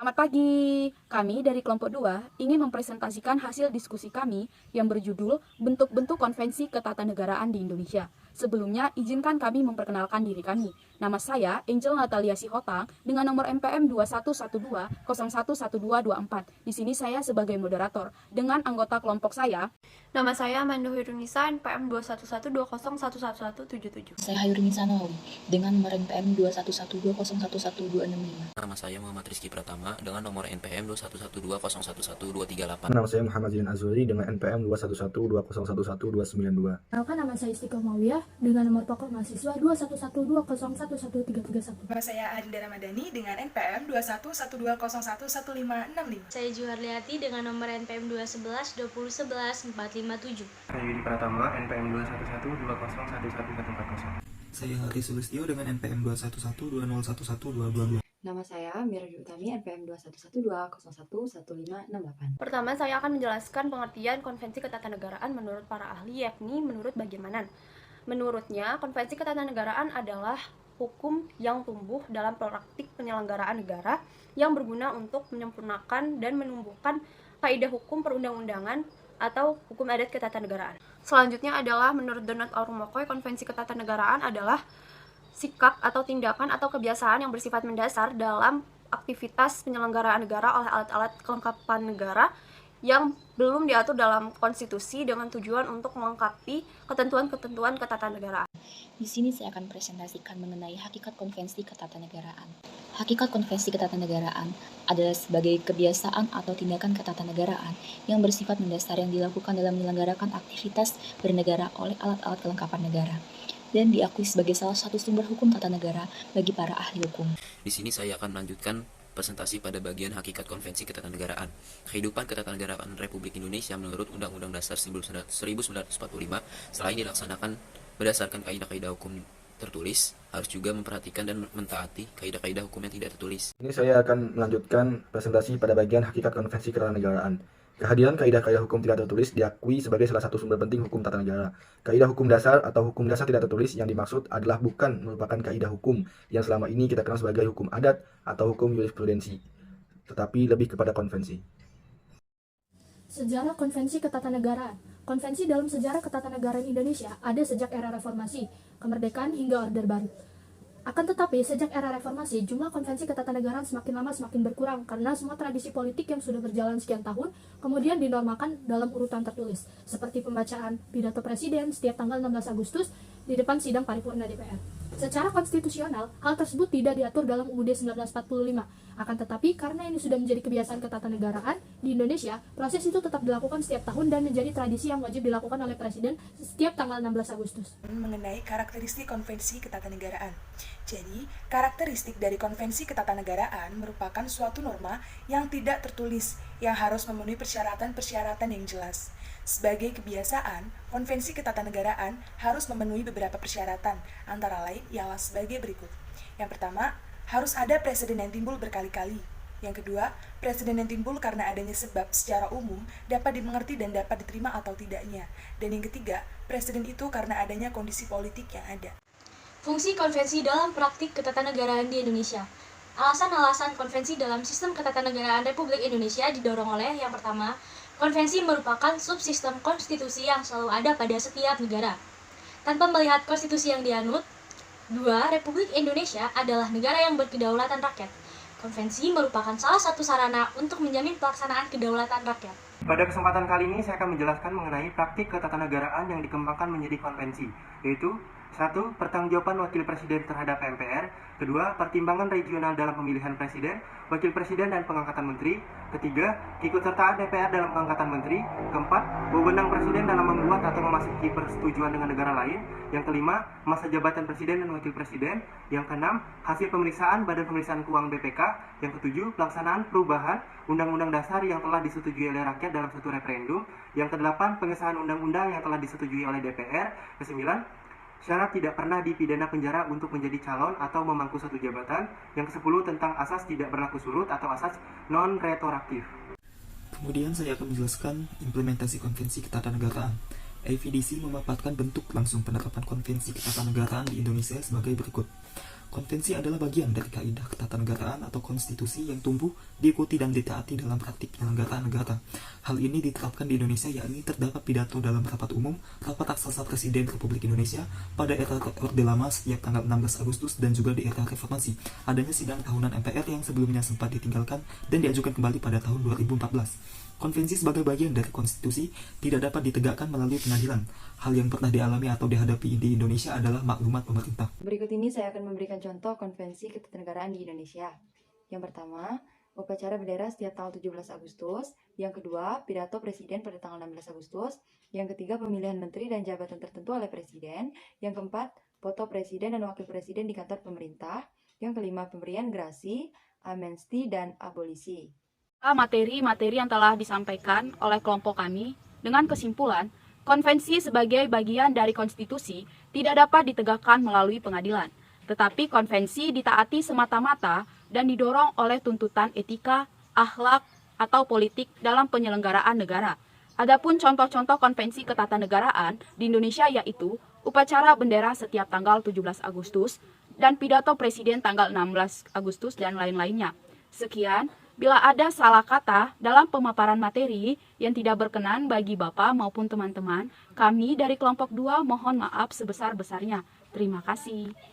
Selamat pagi. Kami dari kelompok 2 ingin mempresentasikan hasil diskusi kami yang berjudul Bentuk-bentuk Konvensi Ketatanegaraan di Indonesia. Sebelumnya, izinkan kami memperkenalkan diri kami. Nama saya Angel Natalia Sihotang dengan nomor NPM 2112011224. Di sini saya sebagai moderator dengan anggota kelompok saya. Nama saya Amanda Hirunisa, NPM 2112011177. Saya Hayurinisa Nawawi dengan nomor NPM 2112011265. Nama saya Muhammad Rizky Pratama dengan nomor NPM 2112011238. Nama saya Muhammad Zin Azuri dengan NPM 2112011292. Kenalkan, nama saya Istiqomah Mawiyah dengan nomor pokok mahasiswa 2112011331. Nama saya Adinda Ramadhani dengan NPM 2112011565. Saya Juharliati dengan nomor NPM 21120114557. Saya Yudi Pratama, NPM 211201140. Saya Hari Sulistyo dengan NPM 21120111222. Nama saya Miradi Utami, NPM 21201011568. Pertama, saya akan menjelaskan pengertian Konvensi Ketatanegaraan menurut para ahli, yakni menurut bagaimana. Menurutnya, Konvensi Ketatanegaraan adalah hukum yang tumbuh dalam praktik penyelenggaraan negara yang berguna untuk menyempurnakan dan menumbuhkan kaidah hukum perundang-undangan atau hukum adat ketatanegaraan. Selanjutnya adalah menurut Donat Aurumokoy, Konvensi Ketatanegaraan adalah sikap atau tindakan atau kebiasaan yang bersifat mendasar dalam aktivitas penyelenggaraan negara oleh alat-alat kelengkapan negara yang belum diatur dalam konstitusi dengan tujuan untuk melengkapi ketentuan-ketentuan ketatanegaraan. Di sini saya akan presentasikan mengenai hakikat konvensi ketatanegaraan. Hakikat konvensi ketatanegaraan adalah sebagai kebiasaan atau tindakan ketatanegaraan yang bersifat mendasar yang dilakukan dalam menyelenggarakan aktivitas bernegara oleh alat-alat kelengkapan negara dan diakui sebagai salah satu sumber hukum tata negara bagi para ahli hukum. Di sini saya akan melanjutkan presentasi pada bagian hakikat Konvensi Ketatanegaraan. Kehidupan ketatanegaraan Republik Indonesia menurut Undang-Undang Dasar 1945 selain dilaksanakan berdasarkan kaidah-kaidah hukum tertulis, harus juga memperhatikan dan mentaati kaidah-kaidah hukum yang tidak tertulis. Ini saya akan melanjutkan presentasi pada bagian hakikat Konvensi Ketatanegaraan. Kehadiran kaidah-kaidah hukum tidak tertulis diakui sebagai salah satu sumber penting hukum tata negara. Kaidah hukum dasar atau hukum dasar tidak tertulis yang dimaksud adalah bukan merupakan kaidah hukum yang selama ini kita kenal sebagai hukum adat atau hukum jurisprudensi, tetapi lebih kepada konvensi. Sejarah Konvensi Ketatanegaraan. Konvensi dalam sejarah ketatanegaraan Indonesia ada sejak era reformasi, kemerdekaan hingga Orde Baru. Akan tetapi, sejak era reformasi, jumlah konvensi ketatanegaraan semakin lama semakin berkurang karena semua tradisi politik yang sudah berjalan sekian tahun kemudian dinormalkan dalam urutan tertulis, seperti pembacaan pidato presiden setiap tanggal 16 Agustus di depan sidang paripurna DPR. Secara konstitusional, hal tersebut tidak diatur dalam UUD 1945. Akan tetapi, karena ini sudah menjadi kebiasaan ketatanegaraan di Indonesia, proses itu tetap dilakukan setiap tahun dan menjadi tradisi yang wajib dilakukan oleh Presiden setiap tanggal 16 Agustus. Mengenai karakteristik Konvensi Ketatanegaraan. Jadi, karakteristik dari Konvensi Ketatanegaraan merupakan suatu norma yang tidak tertulis, yang harus memenuhi persyaratan-persyaratan yang jelas. Sebagai kebiasaan, Konvensi Ketatanegaraan harus memenuhi beberapa persyaratan, antara lain ialah sebagai berikut. Yang pertama, harus ada presiden yang timbul berkali-kali. Yang kedua, presiden yang timbul karena adanya sebab secara umum dapat dimengerti dan dapat diterima atau tidaknya. Dan yang ketiga, presiden itu karena adanya kondisi politik yang ada. Fungsi konvensi dalam praktik ketatanegaraan di Indonesia. Alasan-alasan konvensi dalam sistem ketatanegaraan Republik Indonesia didorong oleh yang pertama, konvensi merupakan subsistem konstitusi yang selalu ada pada setiap negara. Tanpa melihat konstitusi yang dianut, 2. Republik Indonesia adalah negara yang berkedaulatan rakyat. Konvensi merupakan salah satu sarana untuk menjamin pelaksanaan kedaulatan rakyat. Pada kesempatan kali ini saya akan menjelaskan mengenai praktik ketatanegaraan yang dikembangkan menjadi konvensi, yaitu 1. Pertanggungjawaban Wakil Presiden terhadap MPR. 2. Pertimbangan regional dalam pemilihan Presiden, Wakil Presiden dan pengangkatan Menteri. 3. Keikutsertaan DPR dalam pengangkatan Menteri. 4. Wewenang Presiden dalam membuat atau memasuki persetujuan dengan negara lain. Yang 5. Masa jabatan Presiden dan Wakil Presiden. Yang 6. Hasil pemeriksaan Badan Pemeriksaan Keuangan BPK. Yang 7. Pelaksanaan perubahan Undang-Undang Dasar yang telah disetujui oleh rakyat dalam suatu referendum. Yang 8. Pengesahan undang-undang yang telah disetujui oleh DPR. Yang 9. Syarat tidak pernah dipidana penjara untuk menjadi calon atau memangku suatu jabatan. Yang ke-10 tentang asas tidak berlaku surut atau asas non-retroaktif. Kemudian saya akan menjelaskan implementasi konvensi ketatanegaraan. AVDC memaparkan bentuk langsung penerapan konvensi ketatanegaraan di Indonesia sebagai berikut. Konvensi adalah bagian dari kaidah ketatanegaraan atau konstitusi yang tumbuh, diikuti dan ditaati dalam praktik penyelenggaraan negara. Hal ini diterapkan di Indonesia, yakni terdapat pidato dalam rapat umum, rapat aksasa Presiden Republik Indonesia pada era Orde Lama setiap tanggal 16 Agustus dan juga di era Reformasi. Adanya sidang tahunan MPR yang sebelumnya sempat ditinggalkan dan diajukan kembali pada tahun 2014. Konvensi sebagai bagian dari konstitusi tidak dapat ditegakkan melalui pengadilan. Hal yang pernah dialami atau dihadapi di Indonesia adalah maklumat pemerintah. Berikut ini saya akan memberikan contoh konvensi ketatanegaraan di Indonesia. Yang pertama, upacara bendera setiap tanggal 17 Agustus. Yang kedua, pidato presiden pada tanggal 16 Agustus. Yang ketiga, pemilihan menteri dan jabatan tertentu oleh presiden. Yang keempat, foto presiden dan wakil presiden di kantor pemerintah. Yang kelima, pemberian gerasi, amnesti, dan abolisi. Materi-materi yang telah disampaikan oleh kelompok kami dengan kesimpulan, konvensi sebagai bagian dari konstitusi tidak dapat ditegakkan melalui pengadilan, tetapi konvensi ditaati semata-mata dan didorong oleh tuntutan etika, akhlak, atau politik dalam penyelenggaraan negara. Adapun contoh-contoh konvensi ketatanegaraan di Indonesia yaitu upacara bendera setiap tanggal 17 Agustus dan pidato presiden tanggal 16 Agustus dan lain-lainnya. Sekian. Bila ada salah kata dalam pemaparan materi yang tidak berkenan bagi Bapak maupun teman-teman, kami dari kelompok 2 mohon maaf sebesar-besarnya. Terima kasih.